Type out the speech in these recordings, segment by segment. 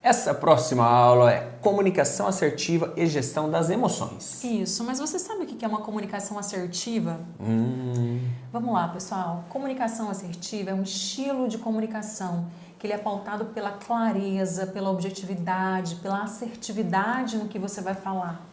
Essa próxima aula é comunicação assertiva e gestão das emoções. Isso, mas você sabe o que é uma comunicação assertiva? Vamos lá, pessoal. Comunicação assertiva é um estilo de comunicação que ele é pautado pela clareza, pela objetividade, pela assertividade no que você vai falar.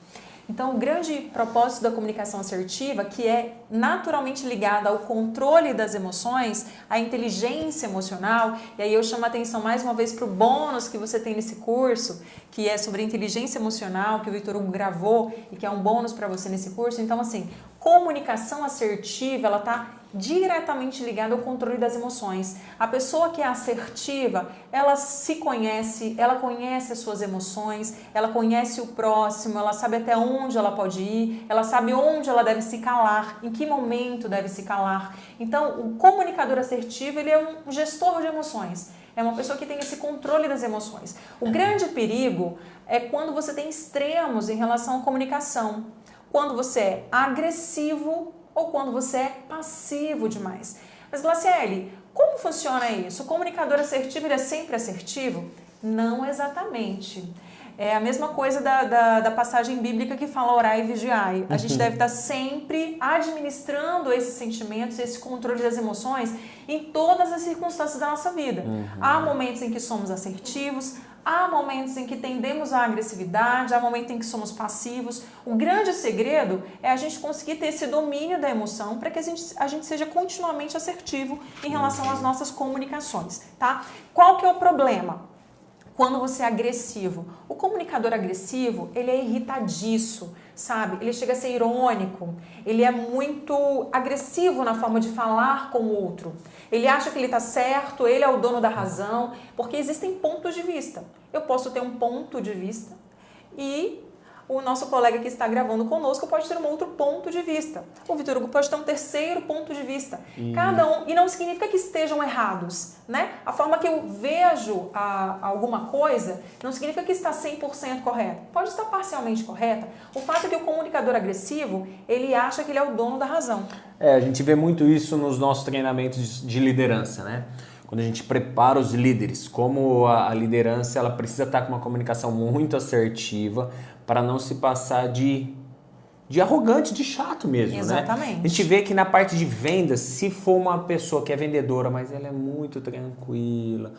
Então, o grande propósito da comunicação assertiva, que é naturalmente ligada ao controle das emoções, à inteligência emocional, e aí eu chamo a atenção mais uma vez para o bônus que você tem nesse curso, que é sobre inteligência emocional, que o Vitor Hugo gravou e que é um bônus para você nesse curso. Então, assim, comunicação assertiva, ela está diretamente ligada ao controle das emoções. A pessoa que é assertiva, ela se conhece, ela conhece as suas emoções, ela conhece o próximo, ela sabe até onde ela pode ir, ela sabe onde ela deve se calar, em que momento deve se calar. Então, o comunicador assertivo, ele é um gestor de emoções. É uma pessoa que tem esse controle das emoções. O grande perigo é quando você tem extremos em relação à comunicação. Quando você é agressivo ou quando você é passivo demais. Mas, Glaciele, como funciona isso? O comunicador assertivo, ele é sempre assertivo? Não exatamente. É a mesma coisa da passagem bíblica que fala orai e vigiai. A gente deve estar sempre administrando esses sentimentos, esse controle das emoções em todas as circunstâncias da nossa vida. Há momentos em que somos assertivos, há momentos em que tendemos à agressividade, há momentos em que somos passivos. O grande segredo é a gente conseguir ter esse domínio da emoção para que a gente seja continuamente assertivo em relação às nossas comunicações, tá? Qual que é o problema? Quando você é agressivo. O comunicador agressivo, ele é irritadiço, sabe? Ele chega a ser irônico, ele é muito agressivo na forma de falar com o outro. Ele acha que ele está certo, ele é o dono da razão, porque existem pontos de vista. Eu posso ter um ponto de vista e o nosso colega que está gravando conosco pode ter um outro ponto de vista. O Vitor Hugo pode ter um terceiro ponto de vista. Cada um, e não significa que estejam errados, né? A forma que eu vejo alguma coisa não significa que está 100% correta. Pode estar parcialmente correta. O fato é que o comunicador agressivo, ele acha que ele é o dono da razão. A gente vê muito isso nos nossos treinamentos de liderança, né? Quando a gente prepara os líderes, como a liderança ela precisa estar com uma comunicação muito assertiva para não se passar de arrogante, de chato mesmo, Exatamente. né? A gente vê que na parte de vendas, se for uma pessoa que é vendedora, mas ela é muito tranquila,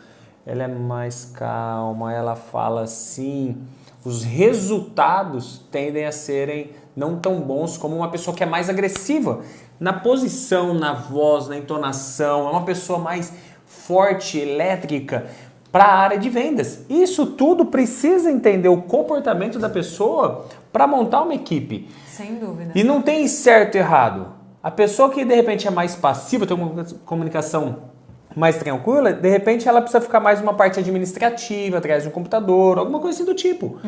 ela é mais calma, ela fala assim, os resultados tendem a serem não tão bons como uma pessoa que é mais agressiva na posição, na voz, na entonação, é uma pessoa mais forte, elétrica para a área de vendas. Isso tudo precisa entender o comportamento da pessoa para montar uma equipe. Sem dúvida. E não tem certo e errado. A pessoa que de repente é mais passiva, tem uma comunicação mais tranquila, de repente ela precisa ficar mais numa parte administrativa, atrás de um computador, alguma coisa assim do tipo.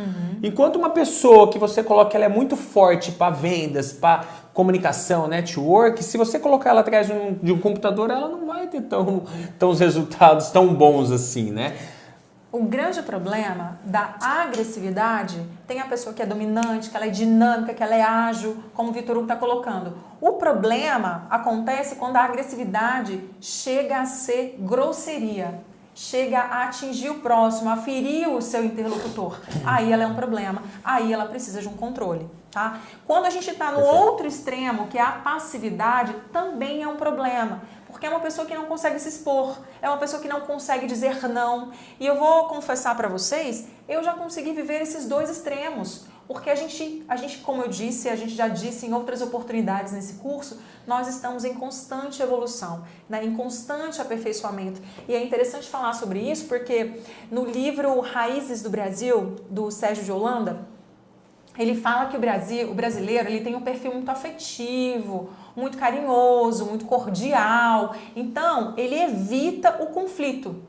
Enquanto uma pessoa que você coloca que ela é muito forte para vendas, para comunicação, network, se você colocar ela atrás de um computador, ela não vai ter tão os resultados tão bons assim, né? O grande problema da agressividade tem a pessoa que é dominante, que ela é dinâmica, que ela é ágil, como o Vitor Hugo está colocando. O problema acontece quando a agressividade chega a ser grosseria, chega a atingir o próximo, a ferir o seu interlocutor. Aí ela é um problema, aí ela precisa de um controle, tá? Quando a gente está no outro extremo, que é a passividade, também é um problema. Porque é uma pessoa que não consegue se expor, é uma pessoa que não consegue dizer não. E eu vou confessar para vocês, eu já consegui viver esses dois extremos. Porque a gente, como eu disse, a gente já disse em outras oportunidades nesse curso, nós estamos em constante evolução, né? Em constante aperfeiçoamento. E é interessante falar sobre isso porque no livro Raízes do Brasil, do Sérgio de Holanda, ele fala que o brasileiro, ele tem um perfil muito afetivo, muito carinhoso, muito cordial. Então, ele evita o conflito.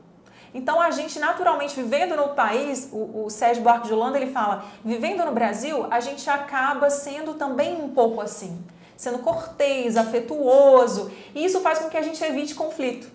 Então, a gente naturalmente, vivendo no país, o Sérgio Buarque de Holanda, ele fala, vivendo no Brasil, a gente acaba sendo também um pouco assim, sendo cortês, afetuoso, e isso faz com que a gente evite conflito.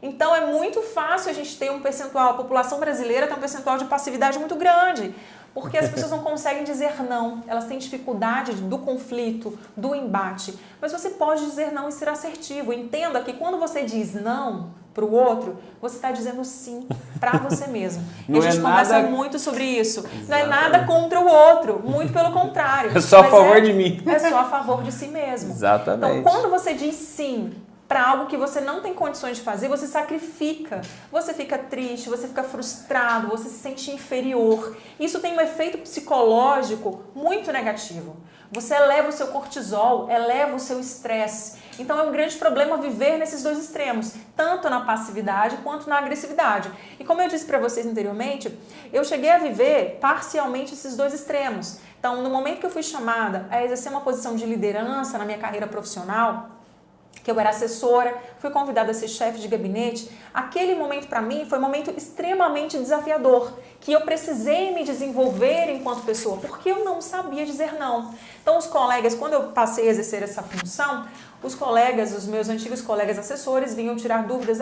Então, é muito fácil a gente ter um percentual, a população brasileira tem um percentual de passividade muito grande, porque as pessoas não conseguem dizer não, elas têm dificuldade do conflito, do embate. Mas você pode dizer não e ser assertivo. Entenda que quando você diz não, para o outro, você está dizendo sim para você mesmo. Não e a gente conversa muito sobre isso. Exatamente. Não é nada contra o outro, muito pelo contrário. É só a favor de mim. É só a favor de si mesmo. Exatamente. Então, quando você diz sim para algo que você não tem condições de fazer, você sacrifica, você fica triste, você fica frustrado, você se sente inferior. Isso tem um efeito psicológico muito negativo. Você eleva o seu cortisol, eleva o seu estresse. Então é um grande problema viver nesses dois extremos, tanto na passividade quanto na agressividade. E como eu disse para vocês anteriormente, eu cheguei a viver parcialmente esses dois extremos. Então, no momento que eu fui chamada a exercer uma posição de liderança na minha carreira profissional, que eu era assessora, fui convidada a ser chefe de gabinete, aquele momento para mim foi um momento extremamente desafiador, que eu precisei me desenvolver enquanto pessoa, porque eu não sabia dizer não. Então os colegas, quando eu passei a exercer essa função, os colegas, os meus antigos colegas assessores vinham tirar dúvidas,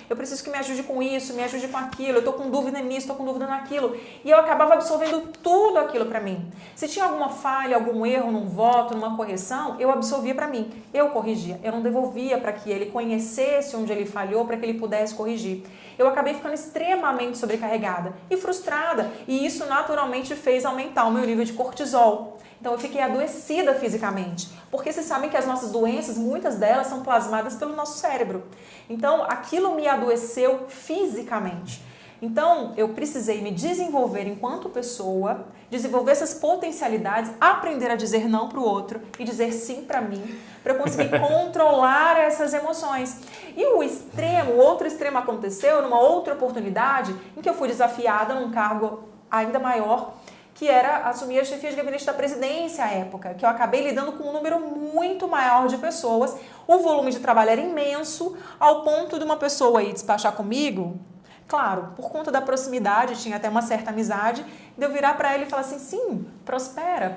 eu preciso que me ajude com isso, me ajude com aquilo, eu estou com dúvida nisso, estou com dúvida naquilo, e eu acabava absorvendo tudo aquilo para mim. Se tinha alguma falha, algum erro num voto, numa correção, eu absorvia para mim, eu corrigia, eu não devolvia para que ele conhecesse onde ele falhou, para que ele pudesse corrigir. Eu acabei ficando extremamente sobrecarregada e frustrada, e isso naturalmente fez aumentar o meu nível de cortisol. Então eu fiquei adoecida fisicamente, porque vocês sabem que as nossas doenças, muitas delas são plasmadas pelo nosso cérebro. Então aquilo me adoeceu fisicamente. Então eu precisei me desenvolver enquanto pessoa, desenvolver essas potencialidades, aprender a dizer não para o outro e dizer sim para mim, para eu conseguir controlar essas emoções. E o outro extremo aconteceu numa outra oportunidade em que eu fui desafiada num cargo ainda maior, que era assumir a chefia de gabinete da presidência à época, que eu acabei lidando com um número muito maior de pessoas, o volume de trabalho era imenso, ao ponto de uma pessoa aí despachar comigo, claro, por conta da proximidade, tinha até uma certa amizade, de eu virar para ele e falar assim, sim, prospera,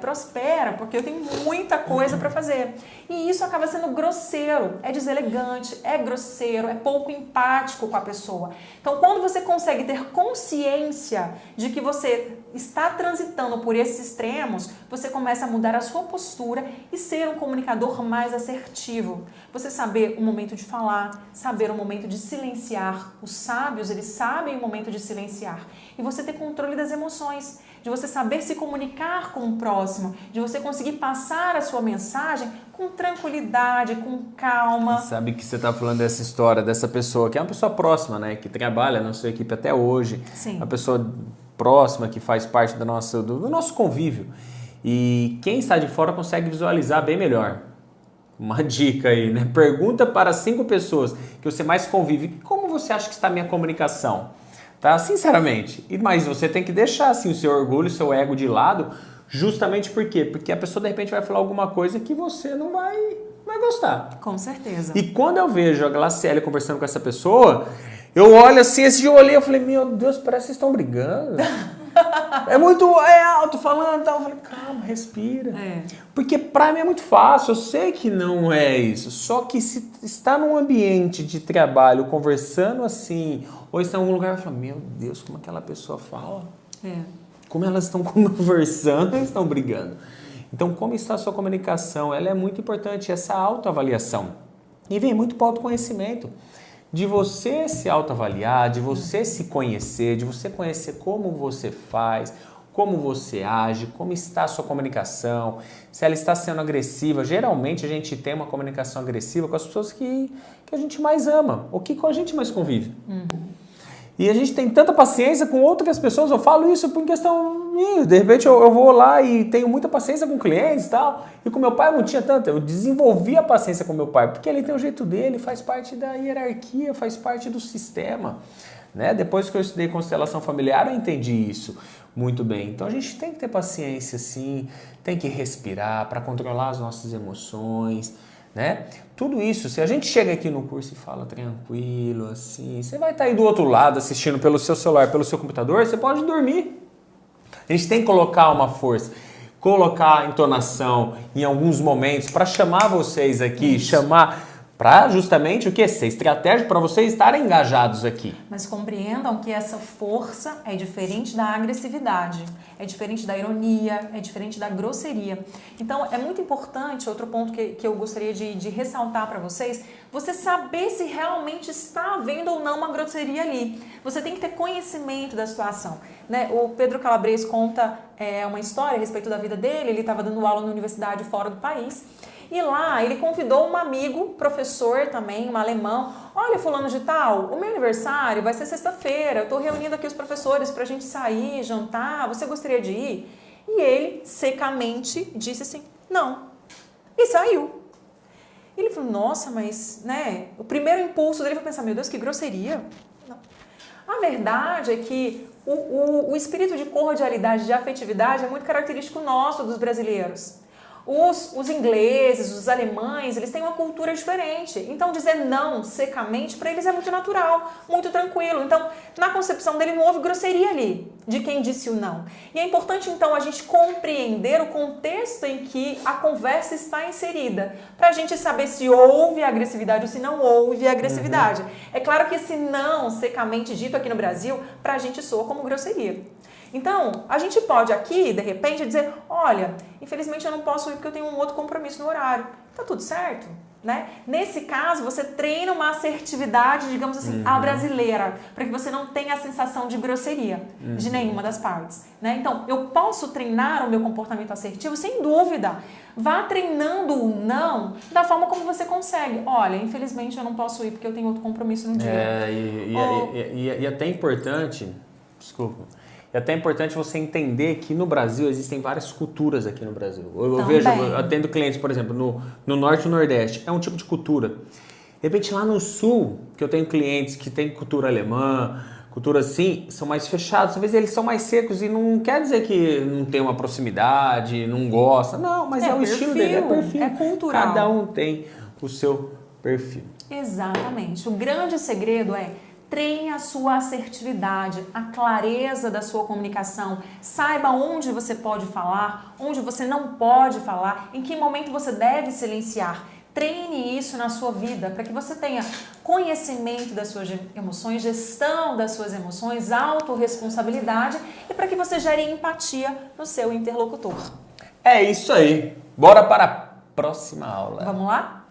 porque eu tenho muita coisa para fazer. E isso acaba sendo grosseiro, é deselegante, é grosseiro, é pouco empático com a pessoa. Então, quando você consegue ter consciência de que você está transitando por esses extremos, você começa a mudar a sua postura e ser um comunicador mais assertivo. Você saber o momento de falar, saber o momento de silenciar. Os sábios, eles sabem o momento de silenciar. E você ter controle das emoções, de você saber se comunicar com o próximo, de você conseguir passar a sua mensagem com tranquilidade, com calma. Sabe que você está falando dessa história, dessa pessoa, que é uma pessoa próxima, né? Que trabalha na sua equipe até hoje. Sim. Uma pessoa próxima que faz parte do nosso convívio. E quem está de fora consegue visualizar bem melhor. Uma dica aí, né? Pergunta para 5 pessoas que você mais convive. Como você acha que está a minha comunicação? Tá? Sinceramente. Mas você tem que deixar assim, o seu orgulho, o seu ego de lado, justamente por quê? Porque a pessoa de repente vai falar alguma coisa que você não vai gostar. Com certeza. E quando eu vejo a Glaciele conversando com essa pessoa, eu olho assim, esse dia eu olhei, eu falei, meu Deus, parece que vocês estão brigando. É alto falando e tal. Eu falei, calma, respira. Porque pra mim é muito fácil, eu sei que não é isso. Só que se está num ambiente de trabalho conversando assim, ou está em algum lugar, eu falo, meu Deus, como aquela pessoa fala. Como elas estão conversando e estão brigando. Então, como está a sua comunicação? Ela é muito importante, essa autoavaliação. E vem muito para o autoconhecimento. De você se autoavaliar, de você se conhecer, de você conhecer como você faz, como você age, como está a sua comunicação, se ela está sendo agressiva. Geralmente a gente tem uma comunicação agressiva com as pessoas que a gente mais ama, ou que com a gente mais convive. E a gente tem tanta paciência com outras pessoas, eu falo isso por questão minha, de repente eu vou lá e tenho muita paciência com clientes e tal, e com meu pai eu não tinha tanta, eu desenvolvi a paciência com meu pai, porque ele tem o jeito dele, faz parte da hierarquia, faz parte do sistema, né? Depois que eu estudei constelação familiar, eu entendi isso muito bem. Então a gente tem que ter paciência sim, tem que respirar para controlar as nossas emoções, né? Tudo isso, se a gente chega aqui no curso e fala tranquilo, assim, você vai estar aí do outro lado assistindo pelo seu celular, pelo seu computador, você pode dormir. A gente tem que colocar uma força, colocar a entonação em alguns momentos para chamar vocês aqui, chamar para justamente o quê? Ser estratégico para vocês estarem engajados aqui. Mas compreendam que essa força é diferente da agressividade, é diferente da ironia, é diferente da grosseria. Então, é muito importante, outro ponto que eu gostaria de ressaltar para vocês, você saber se realmente está havendo ou não uma grosseria ali. Você tem que ter conhecimento da situação, né? O Pedro Calabres conta uma história a respeito da vida dele, ele estava dando aula na universidade fora do país, e lá ele convidou um amigo, professor também, um alemão. Olha, fulano de tal, o meu aniversário vai ser sexta-feira, eu estou reunindo aqui os professores para a gente sair, jantar, você gostaria de ir? E ele secamente disse assim, não. E saiu. E ele falou, nossa, mas, né, o primeiro impulso dele foi pensar, meu Deus, que grosseria. Não. A verdade é que o espírito de cordialidade, de afetividade é muito característico nosso, dos brasileiros. Os ingleses, os alemães, eles têm uma cultura diferente. Então, dizer não secamente, para eles é muito natural, muito tranquilo. Então, na concepção dele, não houve grosseria ali, de quem disse o não. E é importante, então, a gente compreender o contexto em que a conversa está inserida, para a gente saber se houve agressividade ou se não houve agressividade. É claro que esse não secamente dito aqui no Brasil, para a gente soa como grosseria. Então, a gente pode aqui, de repente, dizer, olha, infelizmente eu não posso ir porque eu tenho um outro compromisso no horário. Tá tudo certo, né? Nesse caso, você treina uma assertividade, digamos assim, à brasileira, para que você não tenha a sensação de grosseria de nenhuma das partes, né? Então, eu posso treinar o meu comportamento assertivo, sem dúvida. Vá treinando o não da forma como você consegue. Olha, infelizmente eu não posso ir porque eu tenho outro compromisso no dia. E até importante, desculpa, é até importante você entender que no Brasil existem várias culturas aqui no Brasil. Eu vejo, eu atendo clientes, por exemplo, no Norte e no Nordeste, é um tipo de cultura. De repente lá no Sul, que eu tenho clientes que têm cultura alemã, cultura assim, são mais fechados, às vezes eles são mais secos e não quer dizer que não tem uma proximidade, não gosta, não, mas é o estilo dele, é perfil. É cultural. Cada um tem o seu perfil. Exatamente. O grande segredo é treine a sua assertividade, a clareza da sua comunicação. Saiba onde você pode falar, onde você não pode falar, em que momento você deve silenciar. Treine isso na sua vida para que você tenha conhecimento das suas emoções, gestão das suas emoções, autorresponsabilidade e para que você gere empatia no seu interlocutor. É isso aí. Bora para a próxima aula. Vamos lá?